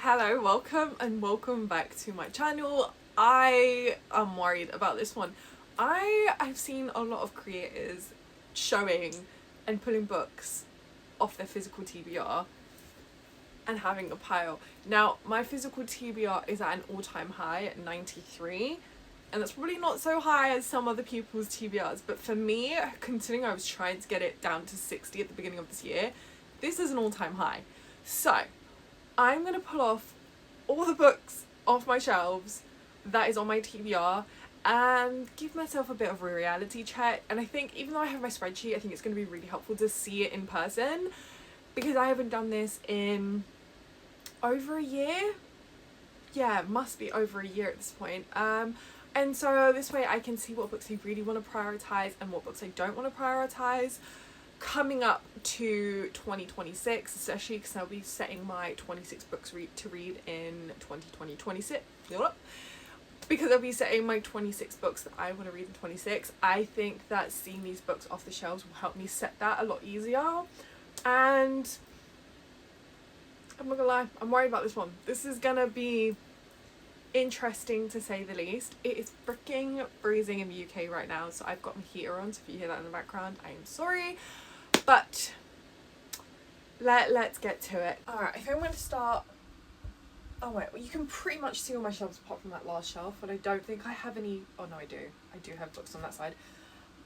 Hello, welcome back to my channel. I am worried about this one. I've seen a lot of creators showing and pulling books off their physical TBR and having a pile. Now, my physical TBR is at an all-time high at 93, and that's probably not so high as some other people's TBRs, but for me, considering I was trying to get it down to 60 at the beginning of this year, this is an all-time high. So I'm going to pull off all the books off my shelves that is on my TBR and give myself a bit of a reality check. And I think even though I have my spreadsheet, I think it's going to be really helpful to see it in person because I haven't done this in over a year. Yeah, it must be over a year at this point. And so this way I can see what books I really want to prioritise and what books I don't want to prioritise. Coming up to 2026, especially because I'll be setting my 26 books to read in 2026, because I'll be setting my 26 books that I want to read in 26. I think that seeing these books off the shelves will help me set that a lot easier. And I'm not gonna lie, I'm worried about this one. This is gonna be interesting to say the least. It is freaking freezing in the UK right now, so I've got my heater on, so if you hear that in the background, I am sorry. But let's get to it. Alright, if I'm going to start... Oh wait, well, you can pretty much see all my shelves apart from that last shelf, but I don't think I have any... Oh no, I do. I do have books on that side.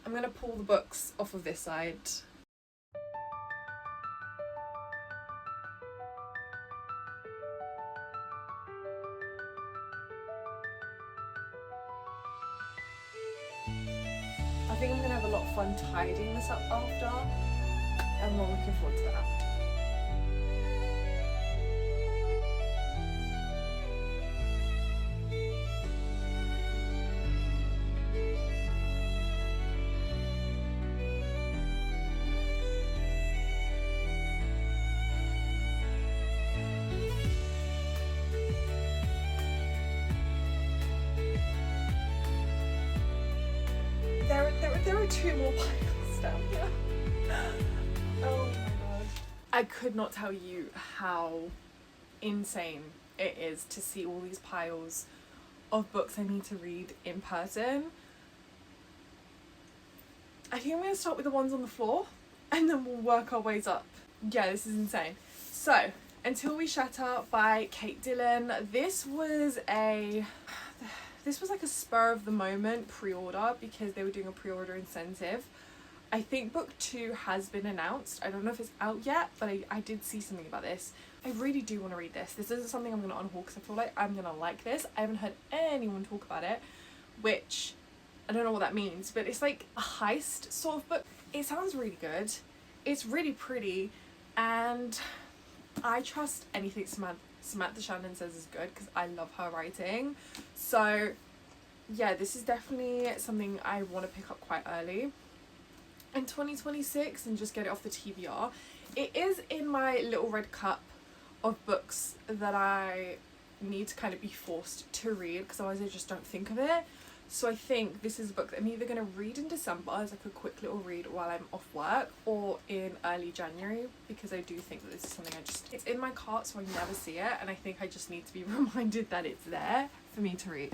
I'm going to pull the books off of this side. I think I'm going to have a lot of fun tidying this up after. I'm not looking forward to that. There are two more piles down here. Oh my god. I could not tell you how insane it is to see all these piles of books I need to read in person. I think I'm going to start with the ones on the floor and then we'll work our ways up. Yeah, this is insane. So, Until We Shatter by Kate Dillon. This was like a spur of the moment pre-order because they were doing a pre-order incentive. I think book 2 has been announced. I don't know if it's out yet, but I did see something about this. I really do want to read this. This isn't something I'm going to unhaul because I feel like I'm going to like this. I haven't heard anyone talk about it, which I don't know what that means, but it's like a heist sort of book. It sounds really good. It's really pretty, and I trust anything Samantha Shannon says is good because I love her writing. So yeah, this is definitely something I want to pick up quite early in 2026 and just get it off the TBR. It is in my little red cup of books that I need to kind of be forced to read because otherwise I just don't think of it. So I think this is a book that I'm either going to read in December as like a quick little read while I'm off work, or in early January, because I do think that this is something it's in my cart so I never see it, and I think I just need to be reminded that it's there for me to read.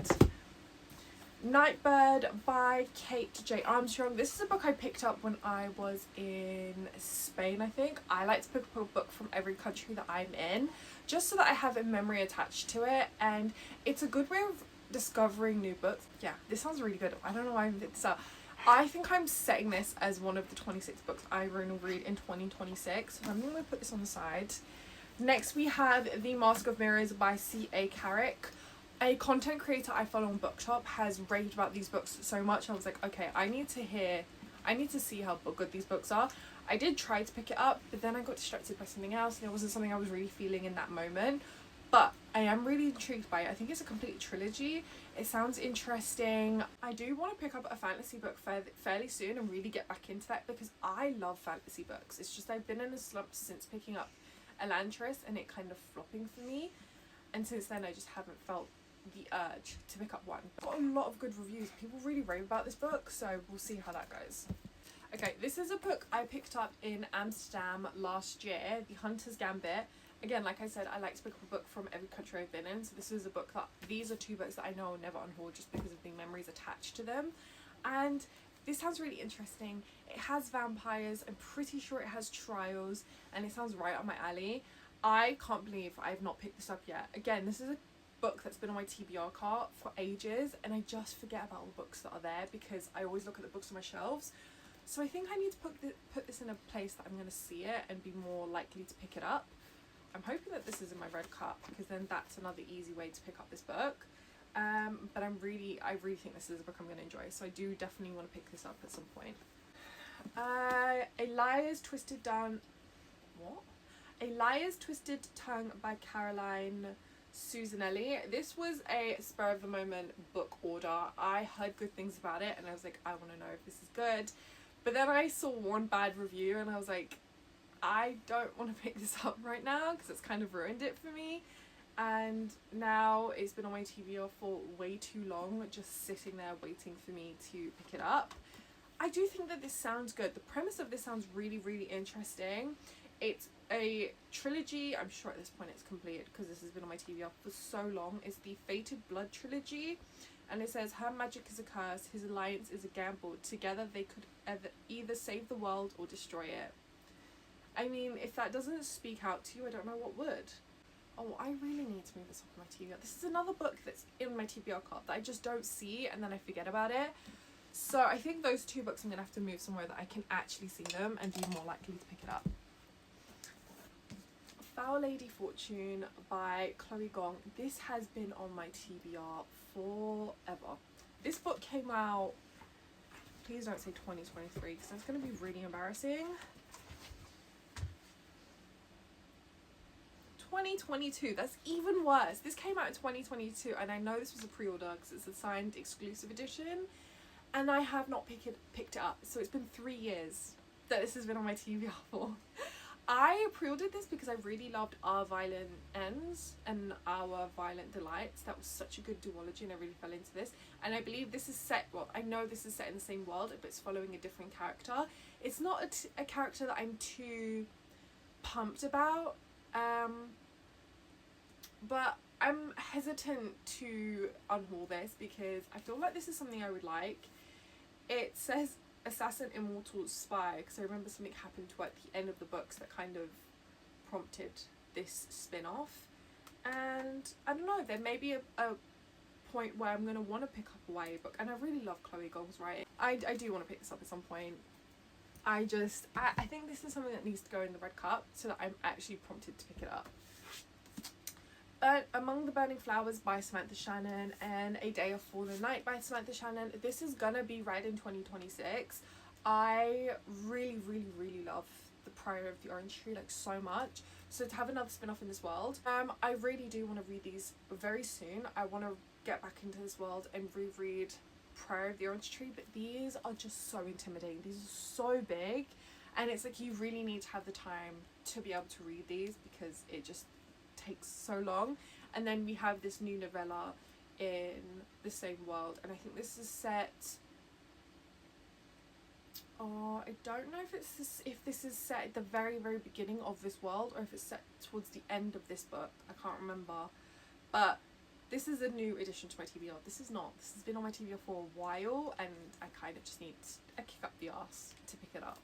Nightbird by Kate J. Armstrong. This is a book I picked up when I was in Spain, I think. I like to pick up a book from every country that I'm in, just so that I have a memory attached to it, and it's a good way of discovering new books. Yeah, this sounds really good. I don't know why I picked this up. I think I'm setting this as one of the 26 books I want to read in 2026. So I'm going to put this on the side. Next we have The Mask of Mirrors by C.A. Carrick. A content creator I follow on Bookshop has raved about these books so much. I was like, okay, I need to see how good these books are. I did try to pick it up, but then I got distracted by something else and it wasn't something I was really feeling in that moment. But I am really intrigued by it. I think it's a complete trilogy. It sounds interesting. I do want to pick up a fantasy book fairly soon and really get back into that because I love fantasy books. It's just I've been in a slump since picking up Elantris and it kind of flopping for me. And since then I just haven't felt the urge to pick up one. I've got a lot of good reviews. People really rave about this book, so we'll see how that goes. Okay, this is a book I picked up in Amsterdam last year, The Hunter's Gambit again, like I said, I like to pick up a book from every country I've been in. So this is a book that, these are 2 books that I know I'll never unhaul just because of the memories attached to them. And this sounds really interesting. It has vampires, I'm pretty sure it has trials, and it sounds right up my alley. I can't believe I've not picked this up yet. Again, this is a book that's been on my TBR cart for ages, and I just forget about all the books that are there because I always look at the books on my shelves. So I think I need to put this in a place that I'm going to see it and be more likely to pick it up. I'm hoping that this is in my red cup because then that's another easy way to pick up this book. But I really think this is a book I'm going to enjoy, so I do definitely want to pick this up at some point. A Liar's Twisted Tongue by Caroline Susanelli. This was a spur of the moment book order. I heard good things about it and I was like, I want to know if this is good. But then I saw one bad review and I was like, I don't want to pick this up right now because it's kind of ruined it for me. And now it's been on my TBR for way too long, just sitting there waiting for me to pick it up. I do think that this sounds good. The premise of this sounds really, really interesting. It's a trilogy. I'm sure at this point it's completed because this has been on my TBR for so long. It's the Fated Blood trilogy. And it says, her magic is a curse, his alliance is a gamble. Together they could either save the world or destroy it. I mean, if that doesn't speak out to you, I don't know what would. Oh, I really need to move this up on my TBR. This is another book that's in my TBR cart that I just don't see and then I forget about it. So I think those 2 books I'm going to have to move somewhere that I can actually see them and be more likely to pick it up. Foul Lady Fortune by Chloe Gong. This has been on my TBR forever. This book came out, please don't say 2023 because that's going to be really embarrassing. 2022, that's even worse. This came out in 2022 and I know this was a pre-order because it's a signed exclusive edition and I have not picked it up. So it's been 3 years that this has been on my TBR for. I pre-ordered this because I really loved Our Violent Ends and Our Violent Delights. That was such a good duology and I really fell into this. And I believe this is set, well, I know this is set in the same world, but it's following a different character. It's not a character that I'm too pumped about. But I'm hesitant to unhaul this because I feel like this is something I would like. It says Assassin, Immortal, Spy because I remember something happened to at the end of the books that kind of prompted this spin-off. And I don't know, there may be a point where I'm going to want to pick up a YA book, and I really love Chloe Gong's writing. I do want to pick this up at some point. I think this is something that needs to go in the red cup so that I'm actually prompted to pick it up. Among the Burning Flowers by Samantha Shannon and A Day of Fallen Night by Samantha Shannon. This is gonna be read in 2026. I really love the Priory of the Orange Tree like so much. So to have another spin-off in this world, I really do want to read these very soon. I want to get back into this world and reread Priory of the Orange Tree, but these are just so intimidating. These are so big and it's like you really need to have the time to be able to read these because it just takes so long. And then we have this new novella in the same world, and I think this is set, I don't know if this is set at the very beginning of this world or if it's set towards the end of this book. I can't remember, but this is a new addition to my TBR. This has been on my TBR for a while and I kind of just need a kick up the arse to pick it up.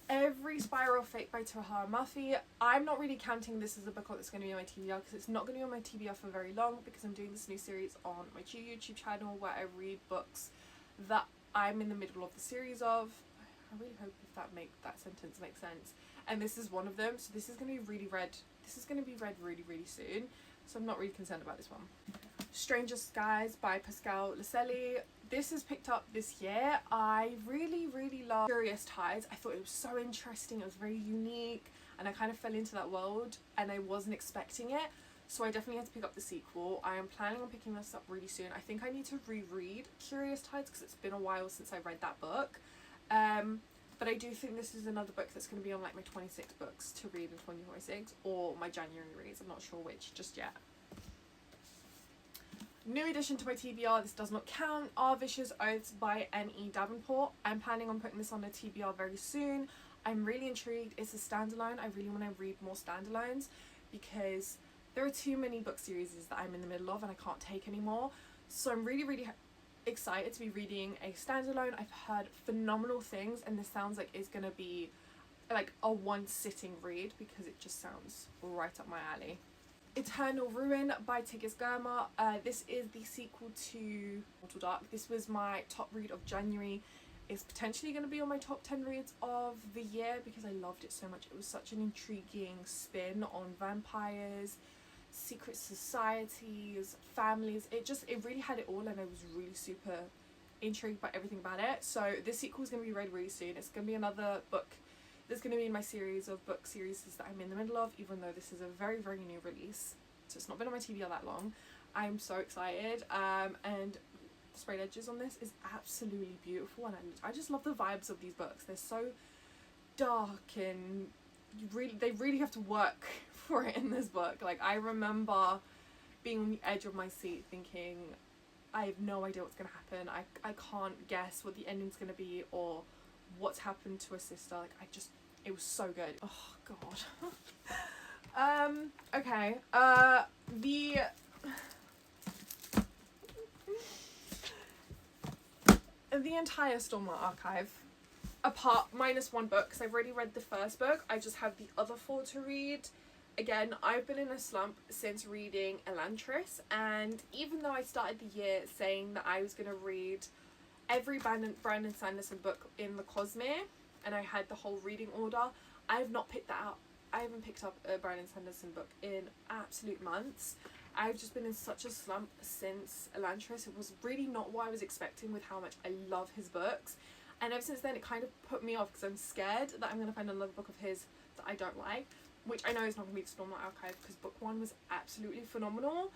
Every Spiral of Fate by Tahara Murphy. I'm not really counting this as a book that's going to be on my TBR because it's not going to be on my TBR for very long because I'm doing this new series on my YouTube channel where I read books that I'm in the middle of the series of. I really hope if that sentence makes sense. And this is one of them, so this is going to be read really soon, so I'm not really concerned about this one. Stranger Skies by Pascal Lascelles. This is picked up this year. I really love Curious Tides. I thought it was so interesting, it was very unique, and I kind of fell into that world and I wasn't expecting it. So I definitely had to pick up the sequel. I am planning on picking this up really soon. I think I need to reread Curious Tides because it's been a while since I read that book. But I do think this is another book that's going to be on like my 26 books to read in 2026 or my January reads. I'm not sure which just yet. New addition to my TBR, this does not count, Our Vicious Oaths by N.E. Davenport. I'm planning on putting this on a TBR very soon. I'm really intrigued. It's a standalone. I really want to read more standalones because there are too many book series that I'm in the middle of and I can't take anymore. So I'm really, really excited to be reading a standalone. I've heard phenomenal things, and this sounds like it's going to be like a one sitting read because it just sounds right up my alley. Eternal Ruin by Tigis Germa. This is the sequel to Mortal Dark. This was my top read of January. It's potentially going to be on my top 10 reads of the year because I loved it so much. It was such an intriguing spin on vampires, secret societies, families. It really had it all, and I was really super intrigued by everything about it. So this sequel is going to be read really soon. It's going to be another book that's going to be in my series of book series that I'm in the middle of, even though this is a very, very new release. So it's not been on my TBR that long. I'm so excited. And the sprayed edges on this is absolutely beautiful, and I just love the vibes of these books. They're so dark, and they really have to work for it in this book. Like, I remember being on the edge of my seat thinking, I have no idea what's going to happen. I can't guess what the ending's going to be or what's happened to her sister. Like, it was so good. Oh god. Okay. The entire Stormlight Archive, minus one book, because I've already read the first book. I just have the other 4 to read. Again, I've been in a slump since reading Elantris, and even though I started the year saying that I was going to read every Brandon Sanderson book in the Cosmere, and I had the whole reading order, I have not picked that up. I haven't picked up a Brandon Sanderson book in absolute months. I've just been in such a slump since Elantris. It was really not what I was expecting with how much I love his books. And ever since then, it kind of put me off because I'm scared that I'm going to find another book of his that I don't like, which I know is not going to be the Stormlight Archive because book 1 was absolutely phenomenal.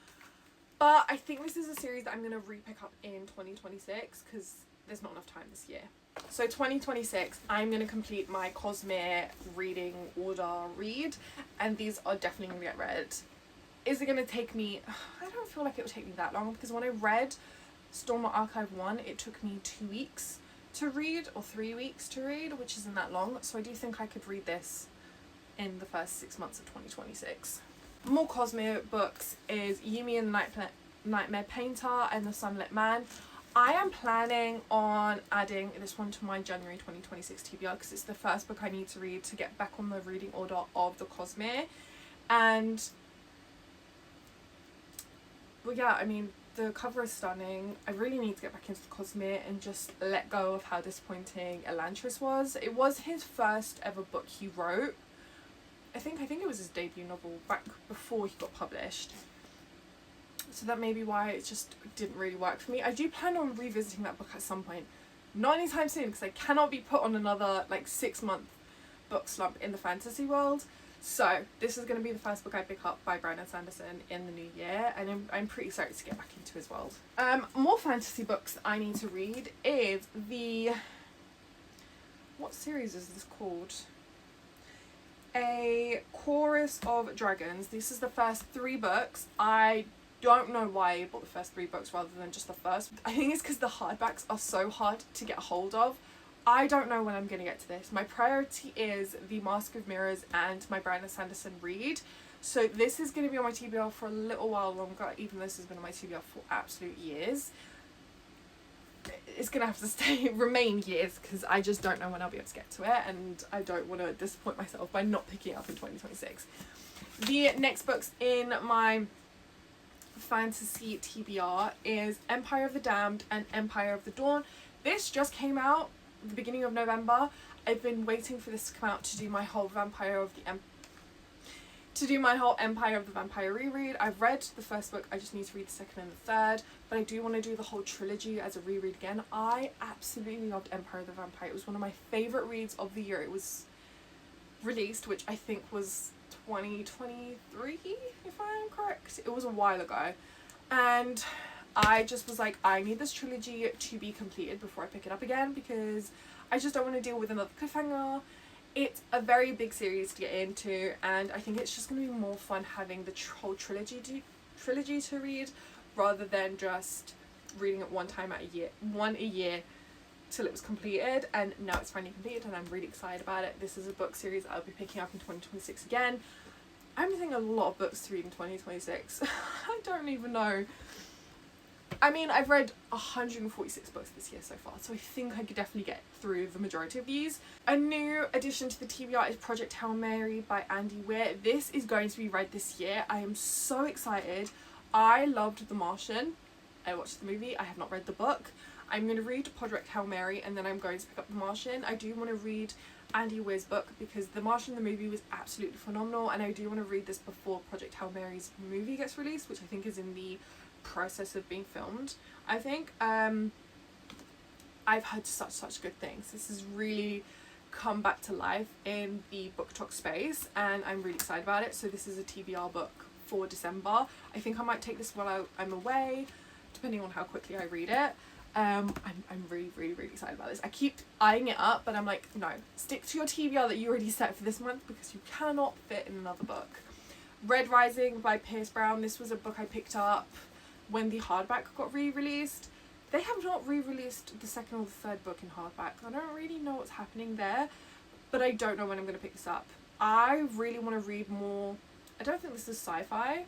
But I think this is a series that I'm going to re-pick up in 2026 because there's not enough time this year. So 2026, I'm going to complete my Cosmere reading order read, and these are definitely going to get read. Is it going to take me... I don't feel like it will take me that long, because when I read Stormlight Archive 1, it took me 2 weeks to read, or 3 weeks to read, which isn't that long. So I do think I could read this in the first 6 months of 2026. More Cosmere books is Yumi and the Nightmare Painter and the Sunlit Man. I am planning on adding this one to my January 2026 TBR because it's the first book I need to read to get back on the reading order of the Cosmere. And well, yeah, I mean, the cover is stunning. I really need to get back into the Cosmere and just let go of how disappointing Elantris was. It was his first ever book he wrote. I think it was his debut novel back before he got published. So that may be why it just didn't really work for me. I do plan on revisiting that book at some point. Not anytime soon, because I cannot be put on another 6-month book slump in the fantasy world. So this is going to be the first book I pick up by Brandon Sanderson in the new year, and I'm pretty excited to get back into his world. More fantasy books that I need to read is what series is this called? A Chorus of Dragons. This is the first 3 books. I don't know why I bought the first 3 books rather than just the first. I think it's because the hardbacks are so hard to get a hold of. I don't know when I'm going to get to this. My priority is The Mask of Mirrors and my Brandon Sanderson read. So this is going to be on my TBR for a little while longer, even though this has been on my TBR for absolute years. It's going to have to remain years because I just don't know when I'll be able to get to it, and I don't want to disappoint myself by not picking it up in 2026. The next books in my fantasy TBR is Empire of the Damned and Empire of the Dawn. This just came out at the beginning of November. I've been waiting for this to come out to do my whole Empire of the Vampire reread. I've read the first book, I just need to read the second and the third, but I do want to do the whole trilogy as a reread again. I absolutely loved Empire of the Vampire. It was one of my favourite reads of the year. It was released, which I think was 2023, if I'm correct. It was a while ago, and I just was like, I need this trilogy to be completed before I pick it up again because I just don't want to deal with another cliffhanger. It's a very big series to get into, and I think it's just going to be more fun having the whole trilogy to read rather than just reading it one a year till it was completed, and now it's finally completed and I'm really excited about it. This is a book series I'll be picking up in 2026 again. I'm missing a lot of books to read in 2026. I don't even know. I mean, I've read 146 books this year so far, so I think I could definitely get through the majority of these. A new addition to the TBR is Project Hail Mary by Andy Weir. This is going to be read this year. I am so excited. I loved The Martian. I watched the movie. I have not read the book. I'm going to read Project Hail Mary and then I'm going to pick up The Martian. I do want to read Andy Weir's book because The Martian, the movie, was absolutely phenomenal, and I do want to read this before Project Hail Mary's movie gets released, which I think is in the process of being filmed. I think I've heard such good things. This has really come back to life in the book talk space and I'm really excited about it. So this is a TBR book for December. I think I might take this while I'm away, depending on how quickly I read it. I'm really excited about this. I keep eyeing it up, but I'm like, no, stick to your TBR that you already set for this month because you cannot fit in another book. Red Rising by Pierce Brown. This was a book I picked up when the hardback got re-released. They have not re-released the second or the third book in hardback. I don't really know what's happening there, but I don't know when I'm going to pick this up. I really want to read more. I don't think this is sci-fi.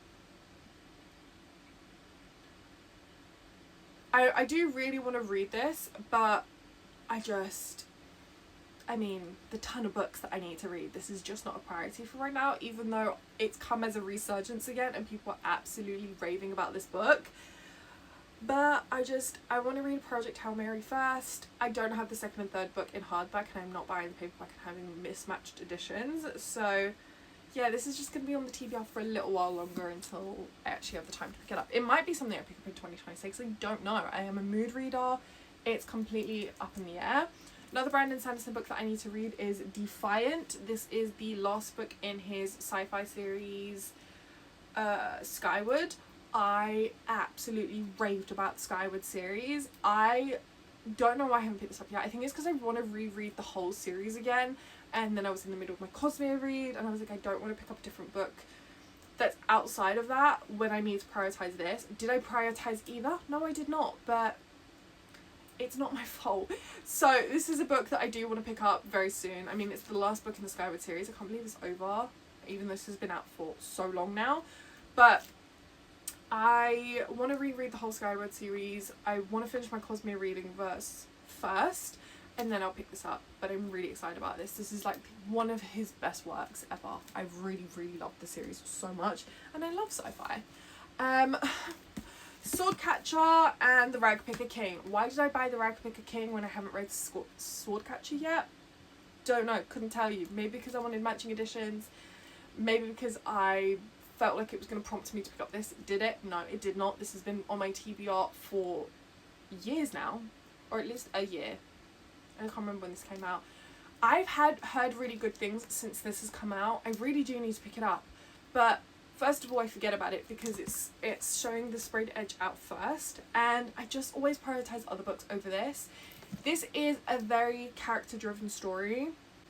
I do really want to read this, but I mean, the ton of books that I need to read, this is just not a priority for right now, even though it's come as a resurgence again and people are absolutely raving about this book. But I want to read Project Hail Mary first. I don't have the second and third book in hardback and I'm not buying the paperback and having mismatched editions. So yeah, this is just going to be on the TBR for a little while longer until I actually have the time to pick it up. It might be something I pick up in 2026. I don't know. I am a mood reader. It's completely up in the air. Another Brandon Sanderson book that I need to read is Defiant. This is the last book in his sci-fi series, Skyward. I absolutely raved about the Skyward series. I don't know why I haven't picked this up yet. I think it's because I want to reread the whole series again. And then I was in the middle of my Cosmere read and I was like, I don't want to pick up a different book that's outside of that when I need to prioritise this. Did I prioritise either? No, I did not, but it's not my fault. So this is a book that I do want to pick up very soon. I mean, it's the last book in the Skyward series. I can't believe it's over, even though this has been out for so long now. But I want to reread the whole Skyward series. I want to finish my Cosmere reading verse first, and then I'll pick this up. But I'm really excited about this. This is like one of his best works ever. I really loved the series so much, and I love sci-fi. Swordcatcher and the Ragpicker King. Why did I buy the Ragpicker King when I haven't read Swordcatcher yet? Don't know, couldn't tell you. Maybe because I wanted matching editions. Maybe because I felt like it was going to prompt me to pick up this. Did it? No, it did not. This has been on my TBR for years now, or at least a year. I can't remember when this came out. I've heard really good things since this has come out. I really do need to pick it up, but first of all, I forget about it because it's showing the sprayed edge out first, and I just always prioritize other books over this. This is a very character-driven story.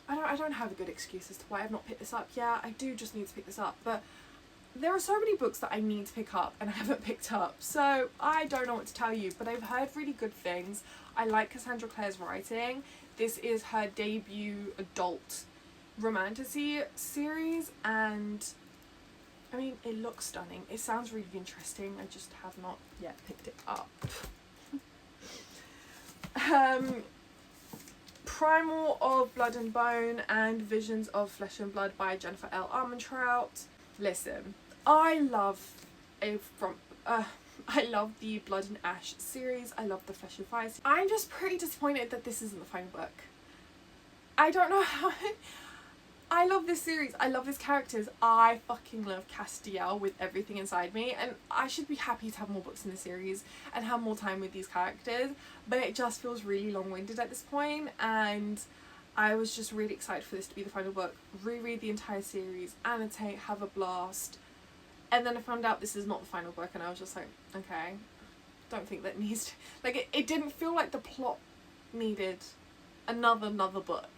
I don't have a good excuse as to why I've not picked this up. Yeah, I do just need to pick this up, but there are so many books that I need to pick up and I haven't picked up, so I don't know what to tell you, but I've heard really good things. I like Cassandra Clare's writing. This is her debut adult romantasy series, and I mean, it looks stunning. It sounds really interesting. I just have not yet picked it up. Primal of Blood and Bone and Visions of Flesh and Blood by Jennifer L. Armentrout. Listen, I love the Blood and Ash series. I love the Flesh and Fire. I'm just pretty disappointed that this isn't the final book. I don't know how. I love this series. I love these characters. I fucking love Castiel with everything inside me, and I should be happy to have more books in the series and have more time with these characters, but it just feels really long-winded at this point, and I was just really excited for this to be the final book. Reread the entire series, annotate, have a blast, and then I found out this is not the final book, and I was just like, okay, don't think that needs to, like, it didn't feel like the plot needed another book.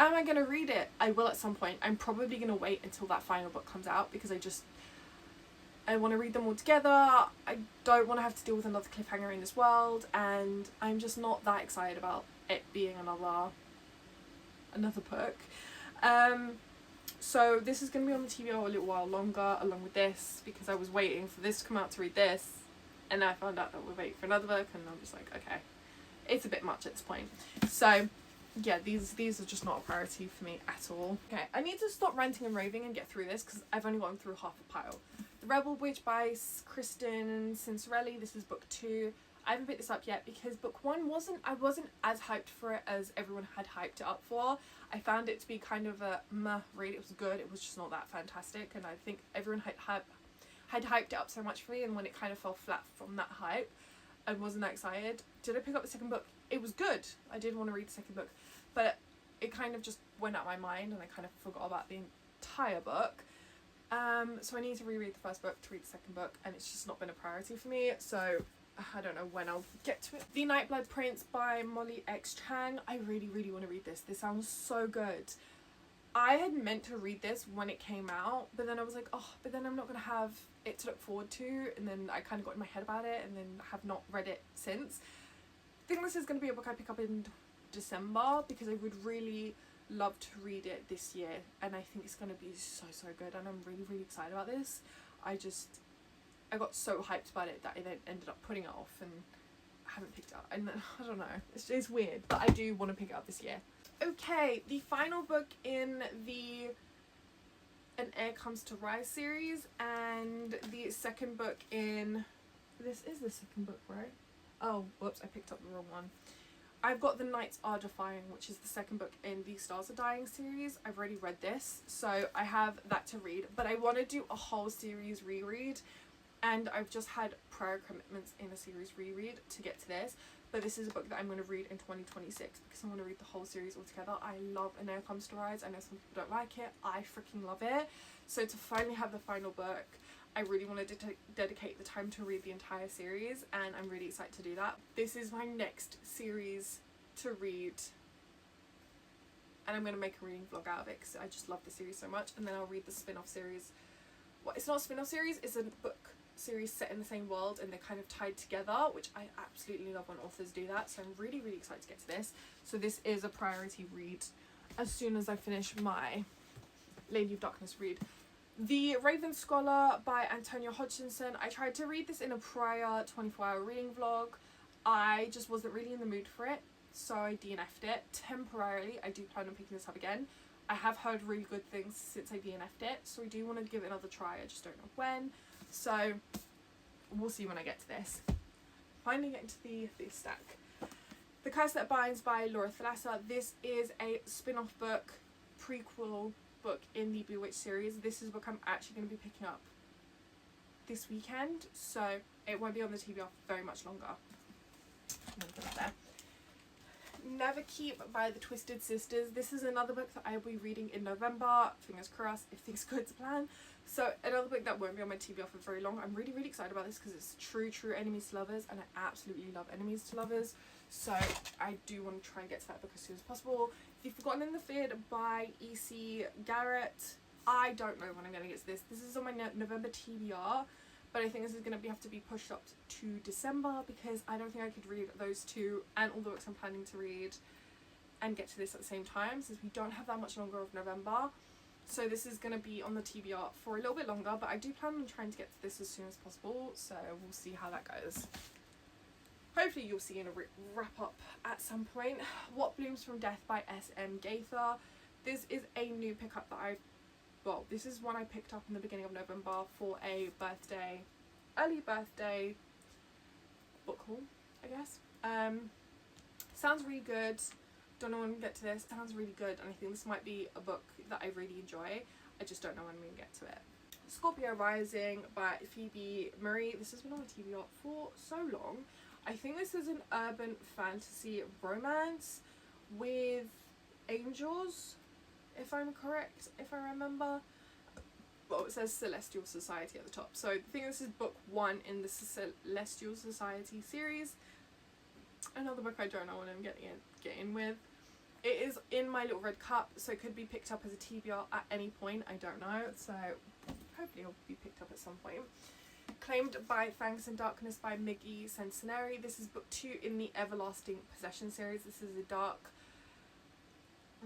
Am I going to read it? I will at some point. I'm probably going to wait until that final book comes out because I want to read them all together. I don't want to have to deal with another cliffhanger in this world, and I'm just not that excited about it being another book. So this is going to be on the TBR a little while longer along with this, because I was waiting for this to come out to read this, and I found out that we're waiting for another book, and I'm just like, okay, it's a bit much at this point. So yeah, these are just not a priority for me at all. Okay, I need to stop ranting and raving and get through this, because I've only gotten through half a pile. The Rebel Witch by Kristen Cincerelli. This is book 2. I haven't picked this up yet because book 1 I wasn't as hyped for it as everyone had hyped it up for. I found it to be kind of a meh read. It was good, it was just not that fantastic, and I think everyone had hyped it up so much for me, and when it kind of fell flat from that hype, I wasn't that excited. Did I pick up the second book? It was good. I did want to read the second book, but it kind of just went out of my mind, and I kind of forgot about the entire book. So I need to reread the first book to read the second book, and it's just not been a priority for me, so I don't know when I'll get to it. The Nightblood Prince by Molly X Chang. I really want to read this. This sounds so good. I had meant to read this when it came out, but then I was like, oh, but then I'm not going to have it to look forward to, and then I kind of got in my head about it, and then have not read it since. I think this is going to be a book I pick up in December, because I would really love to read it this year, and I think it's going to be so good, and I'm really excited about this. I got so hyped about it that I then ended up putting it off, and I haven't picked it up, and I don't know, it's weird, but I do want to pick it up this year. Okay, the final book in the An Heir Comes to Rise series, and the second book in, this is the second book, right? Oh, whoops, I picked up the wrong one. I've got The Nights Are Defying, which is the second book in the Stars Are Dying series. I've already read this, so I have that to read, but I want to do a whole series reread, and I've just had prior commitments in a series reread to get to this, but this is a book that I'm going to read in 2026, because I want to read the whole series altogether. I love An Heir Comes to Rise. I know some people don't like it. I freaking love it. So to finally have the final book, I really want to dedicate the time to read the entire series, and I'm really excited to do that. This is my next series to read, and I'm going to make a reading vlog out of it, because I just love the series so much, and then I'll read the spin-off series. Well, it's not a spin-off series, it's a book series set in the same world, and they're kind of tied together, which I absolutely love when authors do that, so I'm really excited to get to this. So this is a priority read as soon as I finish my Lady of Darkness read. The Raven Scholar by Antonia Hodgkinson. I tried to read this in a prior 24-hour reading vlog. I just wasn't really in the mood for it, so I DNF'd it temporarily. I do plan on picking this up again. I have heard really good things since I DNF'd it, so I do want to give it another try. I just don't know when, so we'll see when I get to this. Finally getting to the stack. The Curse That Binds by Laura Thalassa. This is a spin-off book, prequel book in the Bewitched series. This is a book I'm actually going to be picking up this weekend, so it won't be on the TBR for very much longer. There. Neverkeep by the Twisted Sisters. This is another book that I'll be reading in November, fingers crossed, if things go to plan. So another book that won't be on my TBR for very long. I'm really excited about this because it's true enemies to lovers, and I absolutely love enemies to lovers, so I do want to try and get to that book as soon as possible. The Forgotten in the Feared by E.C. Garrett. I don't know when I'm going to get to this. This is on my November TBR, but I think this is going to have to be pushed up to December, because I don't think I could read those two and all the books I'm planning to read and get to this at the same time, since we don't have that much longer of November. So this is going to be on the TBR for a little bit longer, but I do plan on trying to get to this as soon as possible, so we'll see how that goes. Hopefully you'll see in a wrap up at some point. What Blooms from Death by S.M. Gaither. This is a new pickup that this is one I picked up in the beginning of November for a early birthday book haul, I guess. Sounds really good. Don't know when we get to this. Sounds really good, and I think this might be a book that I really enjoy. I just don't know when we get to it. Scorpio Rising by Phoebe Marie. This has been on the TBR for so long. I think this is an urban fantasy romance with angels, if I'm correct, if I remember. Well, it says Celestial Society at the top. So I think this is book 1 in the Celestial Society series. Another book I don't know when I'm getting with. It is in my little red cup, so it could be picked up as a TBR at any point. I don't know. So hopefully it'll be picked up at some point. Claimed by Fangs in Darkness by Miggy Senseneri. This is book 2 in the Everlasting Possession series. This is a dark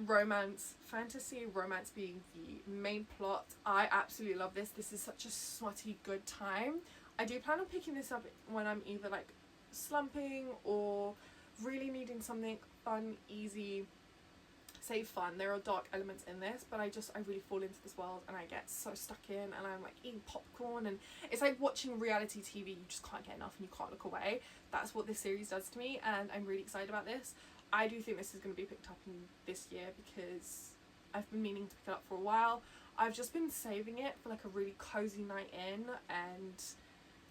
romance, fantasy romance being the main plot. I absolutely love this. This is such a smutty good time. I do plan on picking this up when I'm either like slumping or really needing something fun, easy. Say fun, there are dark elements in this, but I really fall into this world and I get so stuck in, and I'm like eating popcorn, and it's like watching reality TV. You just can't get enough and you can't look away. That's what this series does to me, and I'm really excited about this. I do think this is going to be picked up in this year because I've been meaning to pick it up for a while. I've just been saving it for like a really cozy night in, and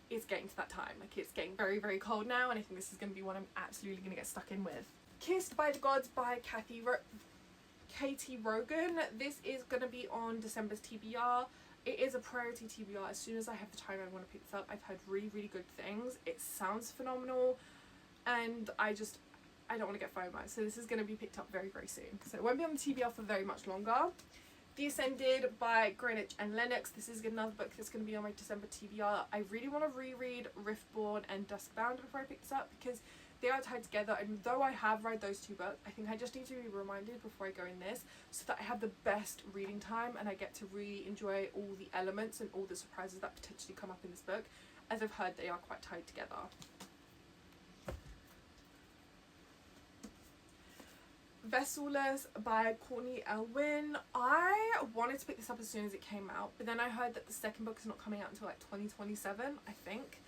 it's getting to that time. Like, it's getting very, very cold now, and I think this is going to be one I'm absolutely going to get stuck in with. Kissed by the Gods by Katie Rogan. This is going to be on December's TBR. It is a priority TBR. As soon as I have the time, I want to pick this up. I've heard really, really good things. It sounds phenomenal, and I don't want to get FOMO. So this is going to be picked up very, very soon. So it won't be on the TBR for very much longer. The Ascended by Greenwich and Lennox. This is another book that's going to be on my December TBR. I really want to reread Riftborn and Duskbound before I pick this up because they are tied together, and though I have read those two books, I think I just need to be reminded before I go in this so that I have the best reading time and I get to really enjoy all the elements and all the surprises that potentially come up in this book, as I've heard they are quite tied together. Vesselless by Courtney Elwin. I wanted to pick this up as soon as it came out, but then I heard that the second book is not coming out until like 2027, I think.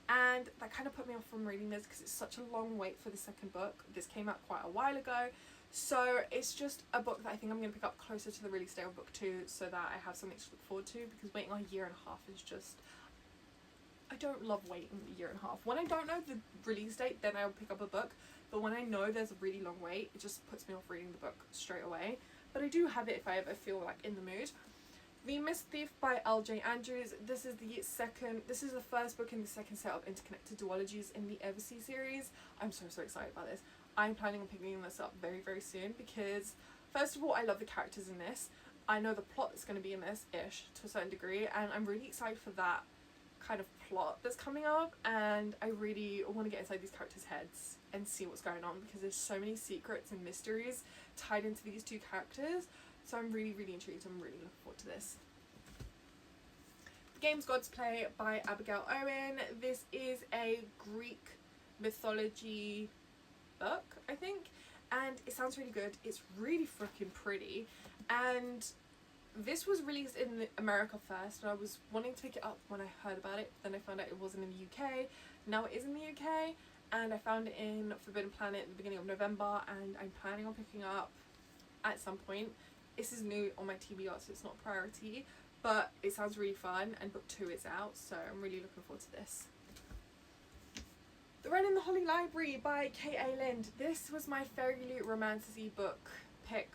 And that kind of put me off from reading this because it's such a long wait for the second book. This came out quite a while ago. So it's just a book that I think I'm going to pick up closer to the release date of book 2 so that I have something to look forward to, because waiting a year and a half is just... I don't love waiting a year and a half. When I don't know the release date, then I'll pick up a book. But when I know there's a really long wait, it just puts me off reading the book straight away. But I do have it if I ever feel like in the mood. The Mist Thief by L.J. Andrews. This is the first book in the second set of interconnected duologies in the Eversea series. I'm so excited about this. I'm planning on picking this up very, very soon because, first of all, I love the characters in this. I know the plot that's going to be in this-ish to a certain degree, and I'm really excited for that kind of plot that's coming up, and I really want to get inside these characters' heads and see what's going on because there's so many secrets and mysteries tied into these two characters. So I'm really, really intrigued. I'm really looking forward to this. The Games Gods Play by Abigail Owen. This is a Greek mythology book, I think, and it sounds really good. It's really freaking pretty, and this was released in America first, and I was wanting to pick it up when I heard about it. Then I found out it wasn't in the UK. Now it is in the UK, and I found it in Forbidden Planet at the beginning of November, and I'm planning on picking up at some point. This is new on my TBR, so it's not a priority, but it sounds really fun, and book 2 is out, so I'm really looking forward to this. The Red in the Holly Library by K.A. Lind. This was my fairy romantasy book pick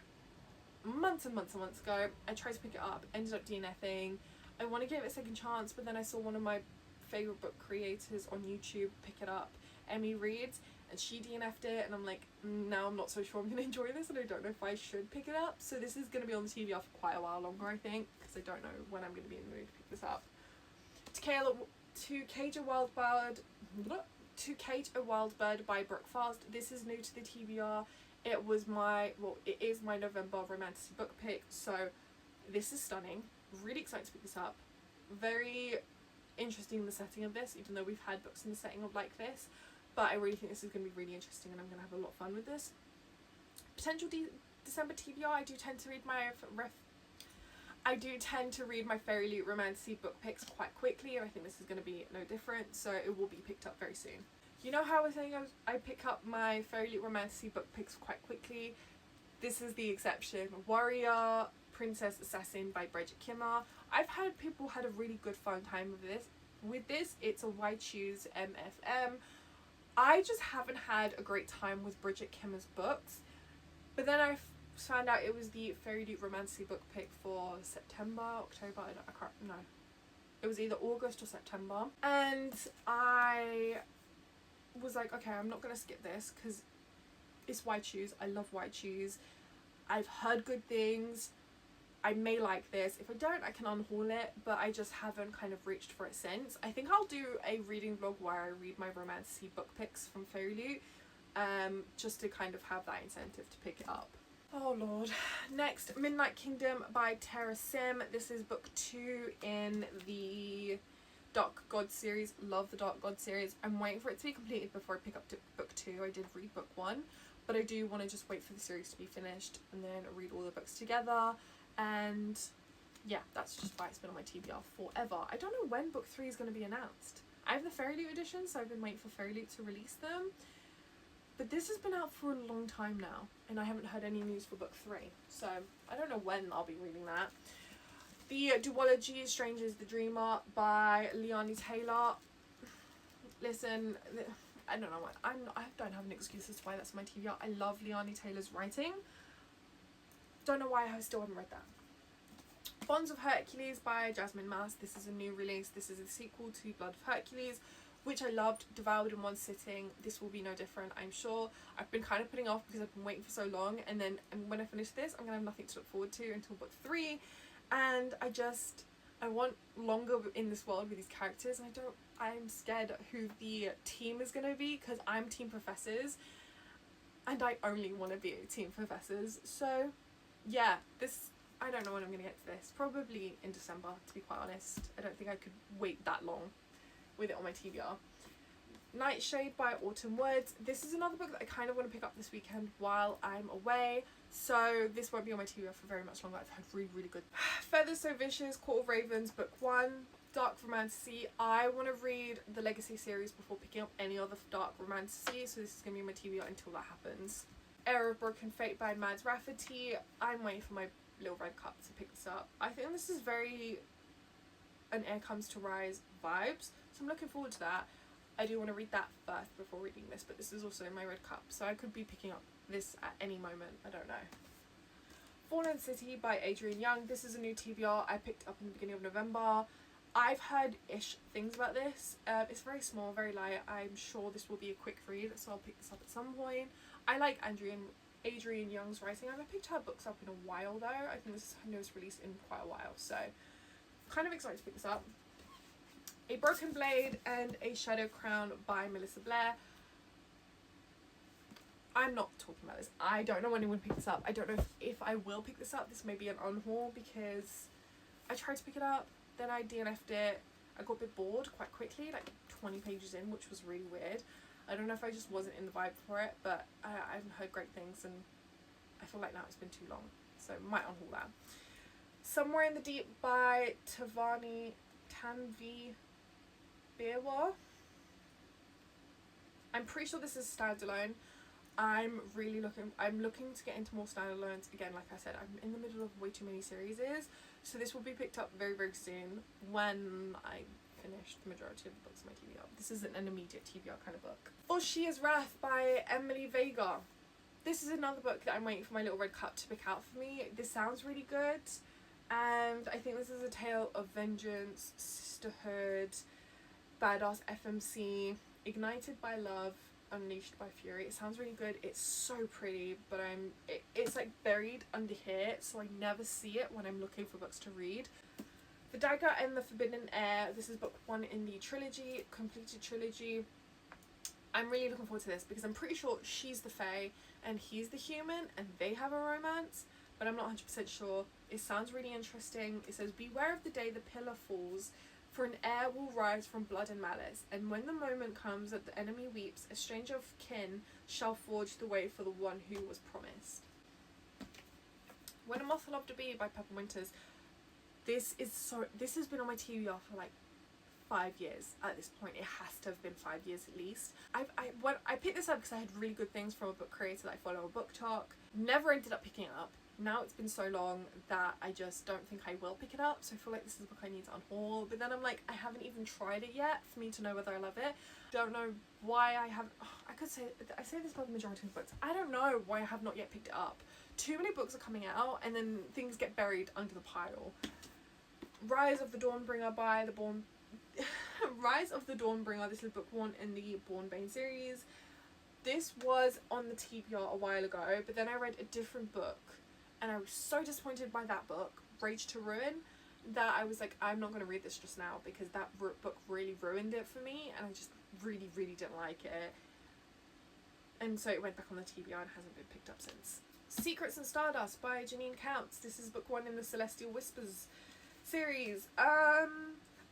months and months and months ago. I tried to pick it up, ended up DNFing. I want to give it a second chance, but then I saw one of my favourite book creators on YouTube pick it up, Emmy Reads, and she DNF'd it, and I'm like, now I'm not so sure I'm going to enjoy this, and I don't know if I should pick it up. So this is going to be on the TBR for quite a while longer, I think, because I don't know when I'm going to be in the mood to pick this up. To Cage a Wild Bird by Brooke Fast. This is new to the TBR. It is my November romantasy book pick, so this is stunning. Really excited to pick this up. Very interesting in the setting of this, even though we've had books in the setting of like this. But I really think this is going to be really interesting, and I'm going to have a lot of fun with this. Potential December TBR. I do tend to read my Fairy Loot romantasy book picks quite quickly, and I think this is going to be no different. So it will be picked up very soon. You know how I was saying I pick up my Fairy Loot romantasy book picks quite quickly? This is the exception. Warrior Princess Assassin by Bridget Kimmer. I've had people had a really good fun time with this. It's a Why Choose MFM. I just haven't had a great time with Bridget Kimmer's books. But then I found out it was the Fairy Loot romantasy book pick for September, October, I can't know. It was either August or September. And I was like, okay, I'm not going to skip this because it's Why Choose. I love Why Choose. I've heard good things. I may like this. If I don't, I can unhaul it, but I just haven't kind of reached for it since. I think I'll do a reading vlog where I read my romance book picks from Fairy Loot, just to kind of have that incentive to pick it up. Oh lord. Next, Midnight Kingdom by Tara Sim. This is book 2 in the Dark God series. Love the Dark God series. I'm waiting for it to be completed before I pick up book 2. I did read book 1, but I do want to just wait for the series to be finished and then read all the books together. And yeah, that's just why it's been on my TBR forever. I don't know when book 3 is going to be announced. I have the Fairy Loot edition, so I've been waiting for Fairy Loot to release them. But this has been out for a long time now, and I haven't heard any news for book 3. So I don't know when I'll be reading that. The duology Strangers the Dreamer by Leonie Taylor. Listen, I don't know what I don't have an excuse as to why that's my TBR. I love Leonie Taylor's writing. Don't know why I still haven't read that. Bonds of Hercules by Jasmine Mass. This is a new release. This is a sequel to Blood of Hercules, which I loved, devoured in one sitting. This will be no different, I'm sure. I've been kind of putting off because I've been waiting for so long, and then when I finish this, I'm gonna have nothing to look forward to until book 3. And I want longer in this world with these characters, and I'm scared who the team is gonna be, because I'm team professors and I only want to be team professors. So yeah, I don't know when I'm gonna get to this. Probably in December, to be quite honest. I don't think I could wait that long with it on my TBR. Nightshade by Autumn Woods. This is another book that I kind of want to pick up this weekend while I'm away, so this won't be on my TBR for very much longer. I've heard really good. Feathers So Vicious, Court of Ravens, book 1, Dark Romantasy. I want to read the Legacy series before picking up any other Dark Romantasy, so this is going to be my TBR until that happens. Era of Broken Fate by Mads Rafferty. I'm waiting for my Little Red Cup to pick this up. I think this is very An Heir Comes to Rise vibes, so I'm looking forward to that. I do want to read that first before reading this, but this is also in my red cup, so I could be picking up this at any moment. I don't know. Fallen City by Adrian Young. This is a new TBR I picked up in the beginning of November. I've heard ish things about this. It's very small, very light. I'm sure this will be a quick read, so I'll pick this up at some point. I like Adrian Young's writing. I haven't picked her books up in a while though. I think this is her newest release in quite a while, so kind of excited to pick this up. A Broken Blade and A Shadow Crown by Melissa Blair. I'm not talking about this. I don't know when anyone pick this up. I don't know if I will pick this up. This may be an unhaul because I tried to pick it up, then I DNF'd it. I got a bit bored quite quickly, like 20 pages in, which was really weird. I don't know if I just wasn't in the vibe for it, but I've heard great things and I feel like now it's been too long, so might unhaul that. Somewhere in the Deep by Tanvi Birwa. I'm pretty sure this is standalone. I'm looking to get into more standalones again. Like I said, I'm in the middle of way too many series, so this will be picked up very soon when I finish the majority of the books on my TBR. This isn't an immediate TBR kind of book. For She Is Wrath by Emily Vega. This is another book that I'm waiting for my Little Red Cup to pick out for me. This sounds really good, and I think this is a tale of vengeance, sisterhood, badass FMC, ignited by love, unleashed by fury. It sounds really good. It's so pretty, but it's like buried under here, so I never see it when I'm looking for books to read. The Dagger and the Forbidden Heir. This is book 1 in the trilogy, completed trilogy. I'm really looking forward to this because I'm pretty sure she's the fae and he's the human and they have a romance, but I'm not 100% sure. It sounds really interesting. It says, beware of the day the pillar falls, for an heir will rise from blood and malice, and when the moment comes that the enemy weeps, a stranger of kin shall forge the way for the one who was promised. When a Moth Loved a Bee by Pepper Winters. This has been on my TBR for like 5 years at this point. It has to have been 5 years at least. I picked this up because I had really good things from a book creator that I follow on Book Talk. Never ended up picking it up. Now it's been so long that I just don't think I will pick it up, so I feel like this is a book I need to unhaul. But then I'm like, I haven't even tried it yet for me to know whether I love it. Don't know why I haven't. I say this about the majority of books. I don't know why I have not yet picked it up. Too many books are coming out and then things get buried under the pile. Rise of the Dawnbringer by Rise of the Dawnbringer. This is book 1 in the Bornbane series. This was on the TBR a while ago, but then I read a different book and I was so disappointed by that book Rage to Ruin, that I was like, I'm not going to read this just now, because that book really ruined it for me, and I just really didn't like it. And so it went back on the TBR and hasn't been picked up since. Secrets and Stardust by Janine Counts. This is book 1 in the Celestial Whispers series. A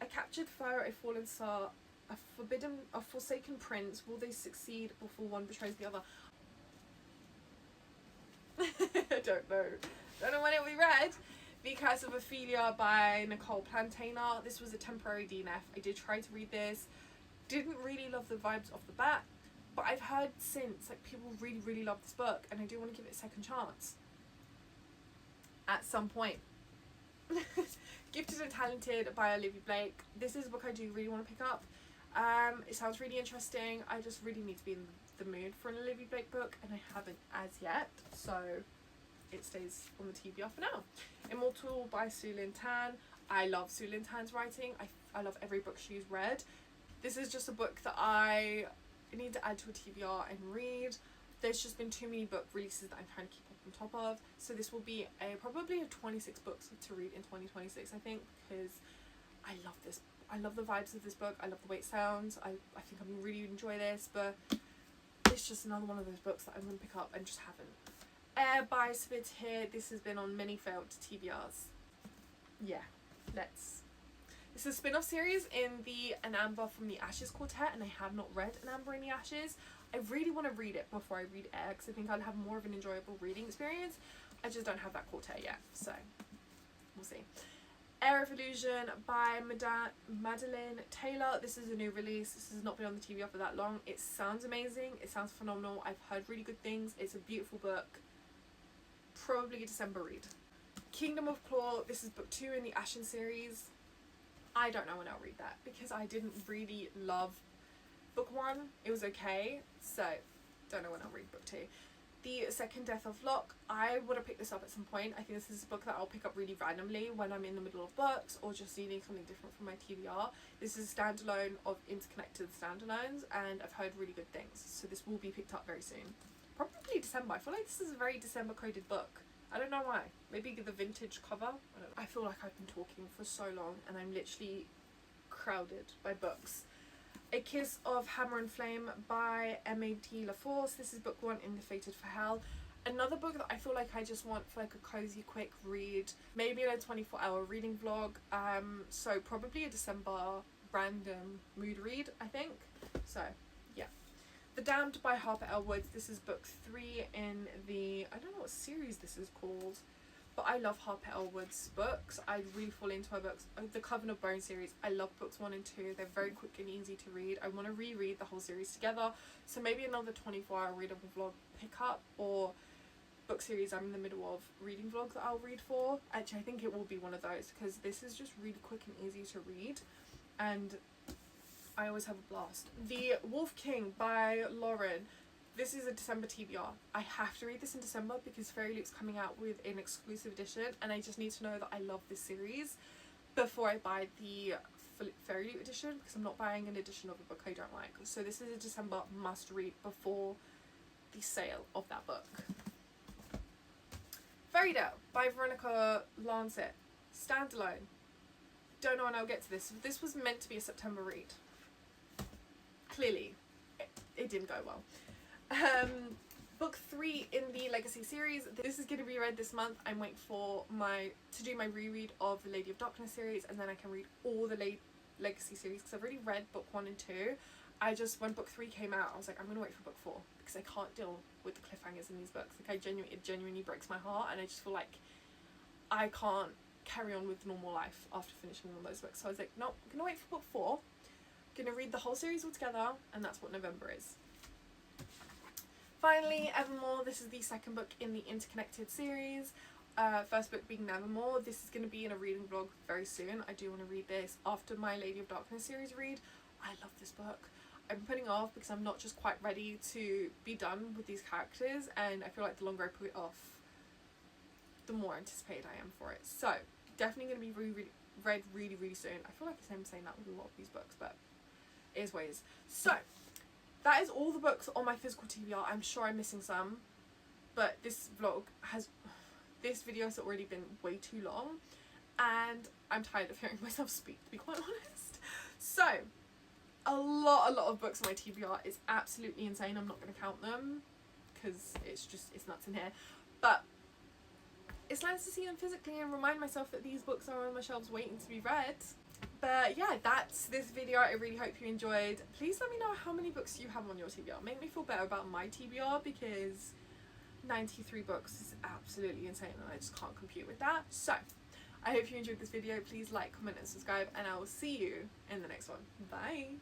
captured fire, a fallen star, a forsaken prince. Will they succeed before one betrays the other? I don't know. Don't know when it will be read. The Curse of Ophelia by Nicole Plantainer. This was a temporary DNF. I did try to read this. Didn't really love the vibes off the bat, but I've heard since, like, people really love this book, and I do want to give it a second chance at some point. Gifted and Talented by Olivia Blake. This is a book I do really want to pick up. It sounds really interesting. I just really need to be in the mood for an Olivia Blake book, and I haven't as yet, so it stays on the TBR for now. Immortal by Sue Lynn Tan. I love Sue Lynn Tan's writing. I love every book she's read. This is just a book that I need to add to a TBR and read. There's just been too many book releases that I'm trying to keep up on top of, so this will be probably 26 books to read in 2026, I think, because I love this. I love the vibes of this book. I love the way it sounds. I think I'm really enjoy this, but it's just another one of those books that I'm going to pick up and just haven't. Air by Spit here. This has been on many failed TBRs. Yeah, let's. This is a spin-off series in the An Amber from the Ashes quartet, and I have not read An Amber in the Ashes. I really want to read it before I read Air, because I think I'll have more of an enjoyable reading experience. I just don't have that quartet yet, so we'll see. Air of Illusion by Madeline Taylor. This is a new release. This has not been on the TBR for that long. It sounds amazing. It sounds phenomenal. I've heard really good things. It's a beautiful book. Probably a December read. Kingdom of Claw. This is book 2 in the Ashen series. I don't know when I'll read that, because I didn't really love book 1. It was okay, so don't know when I'll read book 2. The Second Death of Locke. I want to pick this up at some point. I think this is a book that I'll pick up really randomly when I'm in the middle of books or just needing something different from my TBR. This is a standalone of interconnected standalones, and I've heard really good things, so this will be picked up very soon. Probably December. I feel like this is a very December coded book. I don't know why. Maybe the vintage cover. I don't know. I feel like I've been talking for so long and I'm literally crowded by books. A Kiss of Hammer and Flame by M.A.D. LaForce. This is book 1 in The Fated for Hell. Another book that I feel like I just want for like a cozy quick read. Maybe in a 24-hour reading vlog. So probably a December random mood read, I think. So yeah. The Damned by Harper L. Woods. This is book 3 in the, I don't know what series this is called, but I love Harper L. Woods books. I really fall into her books. The Coven of Bone series. I love books 1 and 2. They're very quick and easy to read. I want to reread the whole series together. So maybe another 24-hour readable vlog pickup, or book series I'm in the middle of reading vlog that I'll read for. Actually, I think it will be one of those, because this is just really quick and easy to read, and I always have a blast. The Wolf King by Lauren. This is a December TBR. I have to read this in December because Fairy Loot's coming out with an exclusive edition, and I just need to know that I love this series before I buy the Fairy Loot edition, because I'm not buying an edition of a book I don't like. So this is a December must read before the sale of that book. Fairy Tale by Veronica Lancet. Standalone. Don't know when I'll get to this. This was meant to be a September read. Clearly, it didn't go well. Book 3 in the Legacy series. This is going to be read this month. I'm waiting for to do my reread of the Lady of Darkness series, and then I can read all the Legacy series, because I've already read book 1 and 2. When book 3 came out, I was like, I'm going to wait for book 4, because I can't deal with the cliffhangers in these books. Like, it genuinely breaks my heart, and I just feel like I can't carry on with normal life after finishing all those books. So I was like, no, I'm going to wait for book 4. Gonna read the whole series all together, and that's what November is. Finally, Evermore. This is the second book in the Interconnected series. First book being Nevermore. This is going to be in a reading vlog very soon. I do want to read this after my Lady of Darkness series read. I love this book. I'm putting off because I'm not just quite ready to be done with these characters, and I feel like the longer I put it off, the more anticipated I am for it. So definitely going to be read really soon. I feel like I'm saying that with a lot of these books, but it is what it is. So that is all the books on my physical TBR. I'm sure I'm missing some, but this video has already been way too long. and I'm tired of hearing myself speak, to be quite honest. So a lot of books on my TBR is absolutely insane. I'm not going to count them because it's nuts in here, but it's nice to see them physically and remind myself that these books are on my shelves waiting to be read. But yeah, that's this video. I really hope you enjoyed. Please let me know how many books you have on your TBR. Make me feel better about my TBR, because 93 books is absolutely insane and I just can't compute with that. So I hope you enjoyed this video. Please like, comment and subscribe, and I will see you in the next one. Bye.